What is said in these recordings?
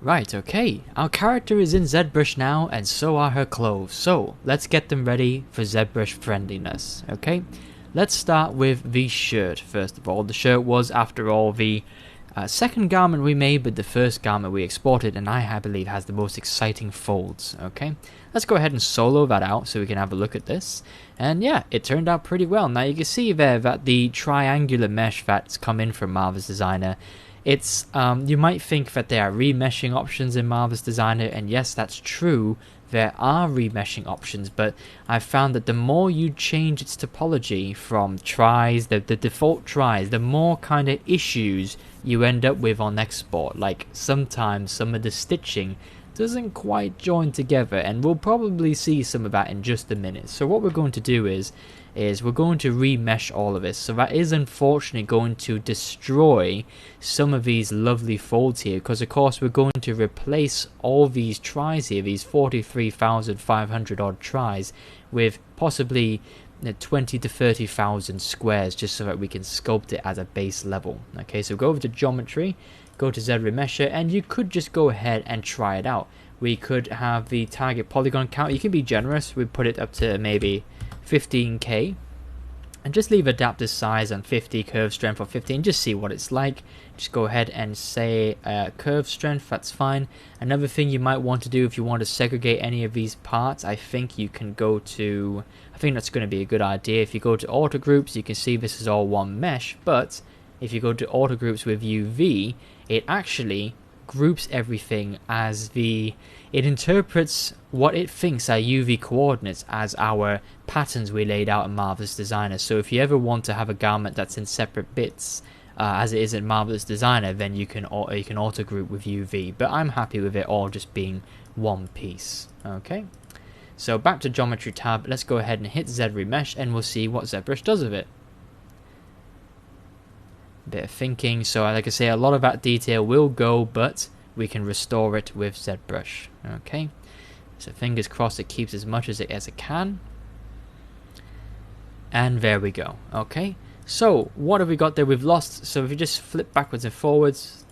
Right, okay. Our character is in ZBrush now, and so are her clothes. So, let's get them ready for ZBrush friendliness, okay? Let's start with the shirt, first of all. The shirt was, after all, the second garment we made, but the first garment we exported, and I believe has the most exciting folds, okay? Let's go ahead and solo that out so we can have a look at this. And yeah, it turned out pretty well. Now you can see there that the triangular mesh that's come in from Marvelous Designer, it's you might think that there are remeshing options in Marvelous Designer, and yes, that's true. There are remeshing options, but I've found that the more you change its topology from tries, the default tries, the more kind of issues you end up with on export. Like sometimes some of the stitching doesn't quite join together, and we'll probably see some of that in just a minute. So what we're going to do is we're going to remesh all of this. So that is unfortunately going to destroy some of these lovely folds here, because of course we're going to replace all these tries here, these 43,500 odd tries, with possibly 20 to 30,000 squares, just so that we can sculpt it as a base level. Okay, so go over to geometry, go to ZRemesher, and you could just go ahead and try it out. We could have the target polygon count. You can be generous. We put it up to maybe 15k, and just leave adaptive size on 50, curve strength on 15, just see what it's like. Just go ahead and say curve strength, that's fine. Another thing you might want to do if you want to segregate any of these parts, I think you can go to, I think that's going to be a good idea. If you go to auto groups, you can see this is all one mesh, but if you go to auto groups with UV, it actually groups everything as it interprets what it thinks are UV coordinates as our patterns we laid out in Marvelous Designer. So if you ever want to have a garment that's in separate bits, as it is in Marvelous Designer, then you can auto group with UV. But I'm happy with it all just being one piece. Okay, so back to Geometry tab. Let's go ahead and hit ZRemesh, and we'll see what ZBrush does with it. Bit of thinking. So like I say, a lot of that detail will go, but we can restore it with ZBrush. Okay, so fingers crossed it keeps as much as it can. And there we go. Okay, so what have we got there? We've lost, so if you just flip backwards and forwards,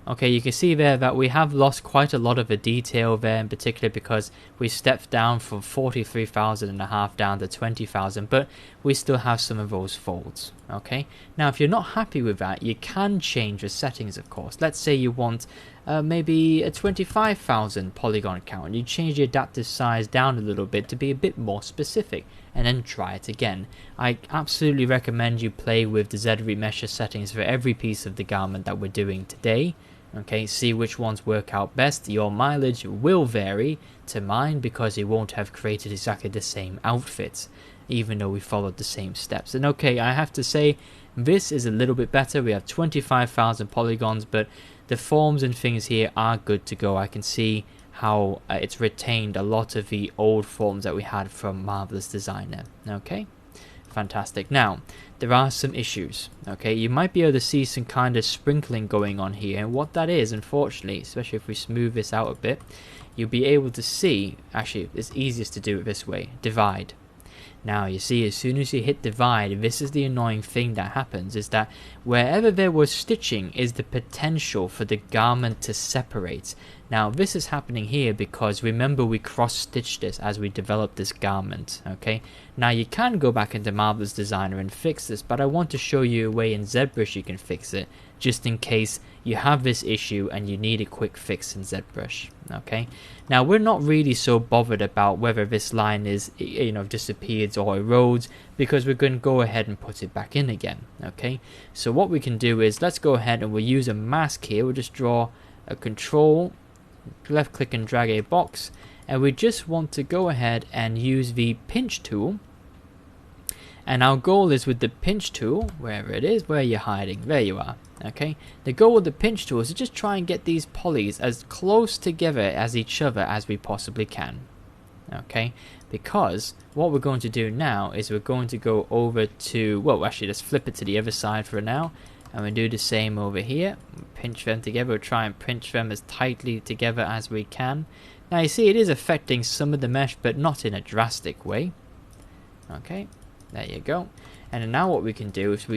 okay, you can see there that we have lost quite a lot of the detail there, in particular because we stepped down from 43,500 down to 20,000, but we still have some of those folds. Okay, now if you're not happy with that, you can change the settings, of course. Let's say you want maybe a 25,000 polygon count, and you change the adaptive size down a little bit to be a bit more specific, and then try it again. I absolutely recommend you play with the ZRemesher settings for every piece of the garment that we're doing today. Okay, see which ones work out best. Your mileage will vary to mine because it won't have created exactly the same outfits, even though we followed the same steps. And okay, I have to say this is a little bit better. We have 25,000 polygons, but the forms and things here are good to go. I can see how it's retained a lot of the old forms that we had from Marvelous Designer. Okay, fantastic. Now there are some issues. Okay, you might be able to see some kind of sprinkling going on here, and what that is, unfortunately, especially if we smooth this out a bit, you'll be able to see, actually it's easiest to do it this way, divide. Now you see, as soon as you hit divide, this is the annoying thing that happens, is that wherever there was stitching is the potential for the garment to separate. Now this is happening here because remember we cross-stitched this as we developed this garment. Okay, now you can go back into Marvelous Designer and fix this, but I want to show you a way in ZBrush you can fix it, just in case you have this issue and you need a quick fix in ZBrush. Okay, now we're not really so bothered about whether this line is, you know, disappears or erodes, because we're going to go ahead and put it back in again. Okay, so what we can do is, let's go ahead and we'll use a mask here. We'll just draw a control, left click and drag a box, and we just want to go ahead and use the pinch tool. And our goal is with the pinch tool, wherever it is, where you're hiding, there you are. Okay, the goal with the pinch tool is to just try and get these polys as close together as each other as we possibly can. Okay, because what we're going to do now is we're going to go over to, well, actually let's flip it to the other side for now, and we do the same over here. Pinch them together. We'll try and pinch them as tightly together as we can. Now you see it is affecting some of the mesh, but not in a drastic way. Okay, there you go. And now what we can do is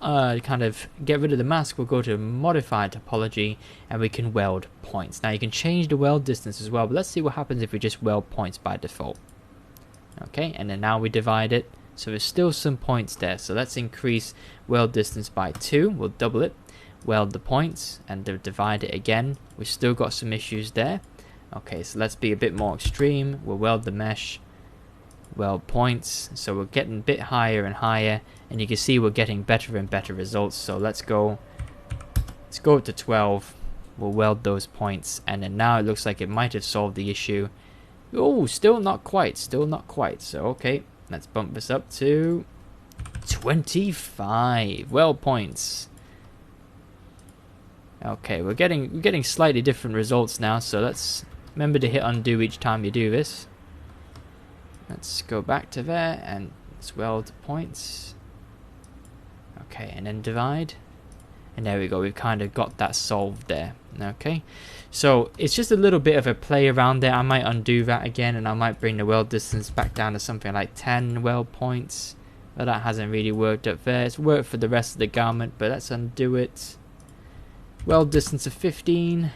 kind of get rid of the mask, we'll go to modify topology and we can weld points. Now you can change the weld distance as well, but let's see what happens if we just weld points by default. Okay, and then now we divide it, so there's still some points there. So let's increase weld distance by 2, we'll double it, weld the points and divide it again. We've still got some issues there. Okay, so let's be a bit more extreme. We'll weld the mesh, weld points, so we're getting a bit higher and higher, and you can see we're getting better and better results. So let's go up to 12. We'll weld those points, and then now it looks like it might have solved the issue. Oh, still not quite, so okay, let's bump this up to 25 weld points. Okay, we're getting slightly different results now, so let's remember to hit undo each time you do this. Let's go back to there and let's weld points. Okay, and then divide. And there we go, we've kind of got that solved there. Okay, so it's just a little bit of a play around there. I might undo that again and I might bring the weld distance back down to something like 10 weld points. But that hasn't really worked up there. It's worked for the rest of the garment, but let's undo it. Weld distance of 15.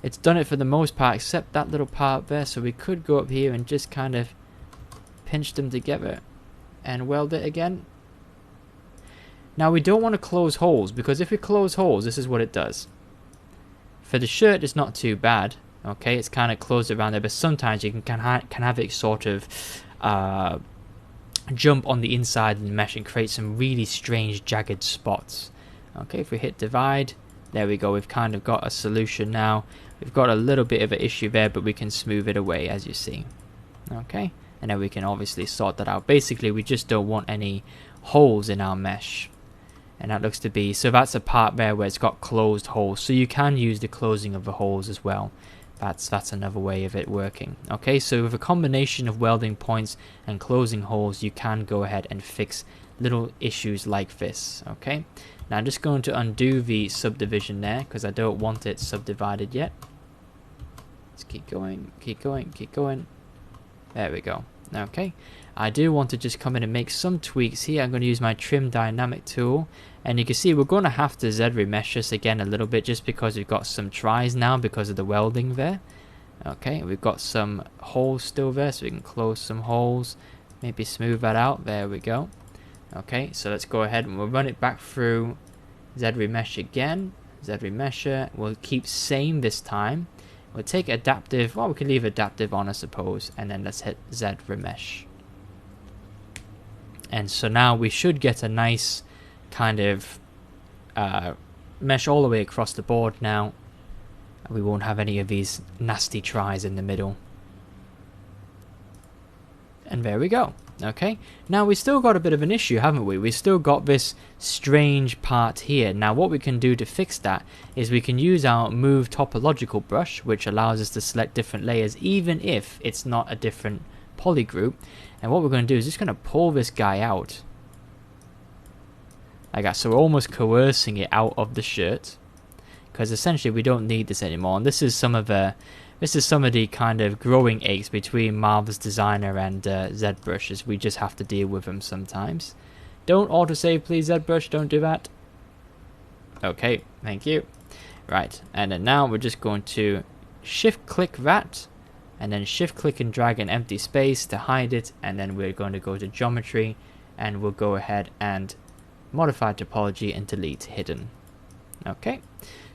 It's done it for the most part except that little part there, so we could go up here and just kind of pinch them together and weld it again. Now we don't want to close holes, because if we close holes, this is what it does. For the shirt it's not too bad, okay, it's kind of closed around there, but sometimes you can have it sort of jump on the inside of the mesh and create some really strange jagged spots. Okay, if we hit divide, there we go, we've kind of got a solution now. We've got a little bit of an issue there, but we can smooth it away, as you see. Okay, and then we can obviously sort that out. Basically, we just don't want any holes in our mesh. And that looks to be, so that's a part there where it's got closed holes. So you can use the closing of the holes as well. That's another way of it working. Okay, so with a combination of welding points and closing holes, you can go ahead and fix little issues like this. Okay, now I'm just going to undo the subdivision there because I don't want it subdivided yet. Let's keep going, keep going, keep going. There we go. Okay, I do want to just come in and make some tweaks here. I'm going to use my trim dynamic tool, and you can see we're going to have to Z remesh this again a little bit just because we've got some tries now because of the welding there. Okay, we've got some holes still there, so we can close some holes, maybe smooth that out. There we go. Okay, so let's go ahead and we'll run it back through Z remesh again. Z remesher, we'll keep same this time. We'll take adaptive, well, we can leave adaptive on, I suppose, and then let's hit Z remesh. And so now we should get a nice kind of mesh all the way across the board now. We won't have any of these nasty tries in the middle. And there we go. Okay, now we still got a bit of an issue, haven't we? We've still got this strange part here. Now what we can do to fix that is we can use our move topological brush, which allows us to select different layers even if it's not a different poly group. And what we're going to do is just going to pull this guy out like that. So we're almost coercing it out of the shirt because essentially we don't need this anymore. And this is some of the kind of growing aches between Marvel's Designer and ZBrush, as we just have to deal with them sometimes. Don't autosave, please, ZBrush, don't do that. Okay, thank you. Right, and then now we're just going to shift-click that, and then shift-click and drag an empty space to hide it, and then we're going to go to Geometry, and we'll go ahead and modify topology and delete hidden. Okay.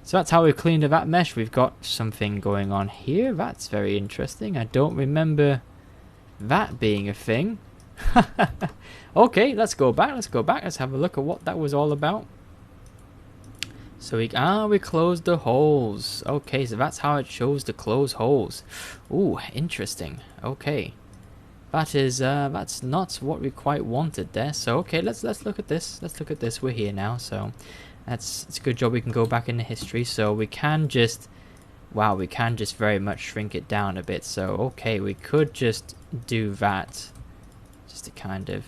So that's how we've cleaned up that mesh. We've got something going on here. That's very interesting. I don't remember that being a thing. Okay, let's go back. Let's have a look at what that was all about. So we closed the holes. Okay, so that's how it shows the closed holes. Ooh, interesting. Okay. That is that's not what we quite wanted there. So okay, let's look at this. Let's look at this. We're here now, so it's a good job we can go back into history. So we can just, wow, we can just very much shrink it down a bit. So okay, we could just do that, just to kind of,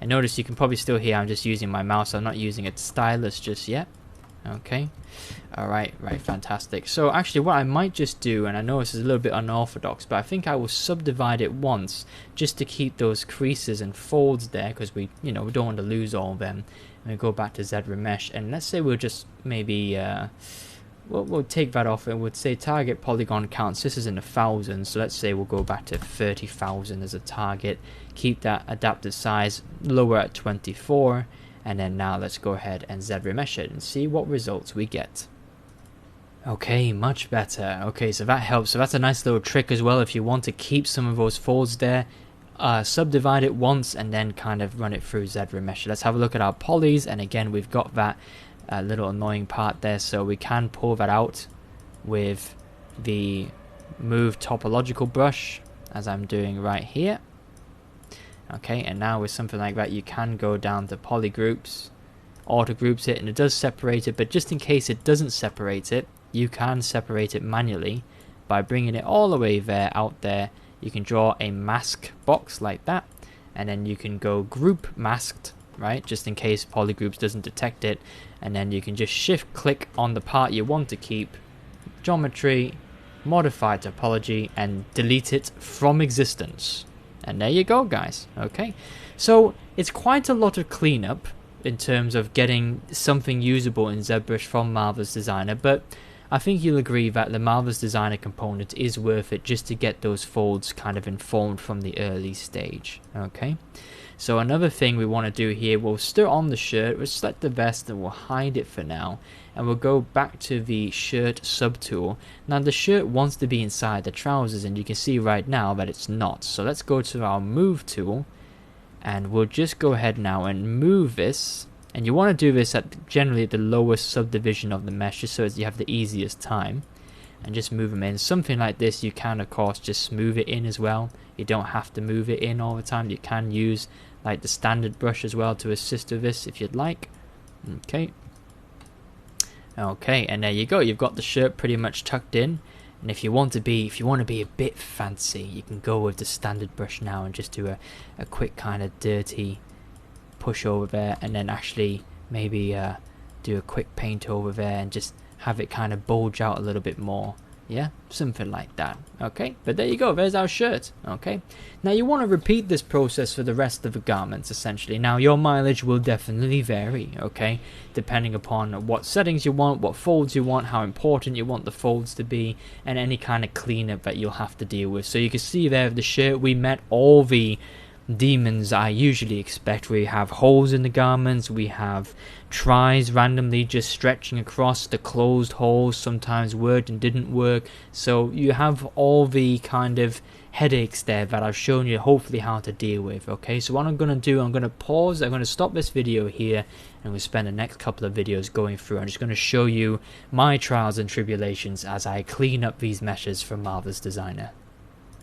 and notice you can probably still hear I'm just using my mouse. I'm not using a stylus just yet. Okay. Alright, right, fantastic. So actually what I might just do, and I know this is a little bit unorthodox, but I think I will subdivide it once just to keep those creases and folds there, because we don't want to lose all of them. And we go back to ZRemesh, and let's say we'll just maybe we'll take that off, and we'll say target polygon counts. This is in the thousands, so let's say we'll go back to 30,000 as a target. Keep that adaptive size lower at 24. And then now let's go ahead and ZRemesh it and see what results we get. Okay, much better. Okay, so that helps. So that's a nice little trick as well if you want to keep some of those folds there. Subdivide it once and then kind of run it through ZRemesh. Let's have a look at our polys, and again we've got that little annoying part there, so we can pull that out with the move topological brush, as I'm doing right here. Okay, and now with something like that you can go down to polygroups, auto groups it, and it does separate it, but just in case it doesn't separate it, you can separate it manually by bringing it all the way there, out there. You can draw a mask box like that, and then you can go group masked, right, just in case polygroups doesn't detect it, and then you can just shift click on the part you want to keep, geometry, modify topology, and delete it from existence. And there you go, guys. Okay, so it's quite a lot of cleanup in terms of getting something usable in ZBrush from Marvelous Designer, but I think you'll agree that the Marvelous Designer component is worth it just to get those folds kind of informed from the early stage. Okay, so another thing we want to do here, we'll still on the shirt, we'll select the vest and we'll hide it for now, and we'll go back to the shirt subtool. Now the shirt wants to be inside the trousers, and you can see right now that it's not. So let's go to our move tool, and we'll just go ahead now and move this. And you want to do this at generally the lowest subdivision of the mesh, just so as you have the easiest time. And just move them in. Something like this, you can of course just smooth it in as well. You don't have to move it in all the time. You can use like the standard brush as well to assist with this if you'd like. Okay. Okay, and there you go. You've got the shirt pretty much tucked in. And if you want to be a bit fancy, you can go with the standard brush now and just do a quick kind of dirty push over there, and then actually maybe do a quick paint over there and just have it kind of bulge out a little bit more. Yeah, something like that. Okay, but there you go, there's our shirt. Okay, now you want to repeat this process for the rest of the garments essentially. Now your mileage will definitely vary, okay, depending upon what settings you want, what folds you want, how important you want the folds to be, and any kind of cleanup that you'll have to deal with. So you can see there the shirt, we met all the demons I usually expect. We have holes in the garments, we have tries randomly just stretching across, the closed holes sometimes worked and didn't work, so you have all the kind of headaches there that I've shown you hopefully how to deal with. Okay, so what I'm going to do, I'm going to pause, I'm going to stop this video here, and we'll spend the next couple of videos going through. I'm just going to show you my trials and tribulations as I clean up these meshes from Marvelous Designer.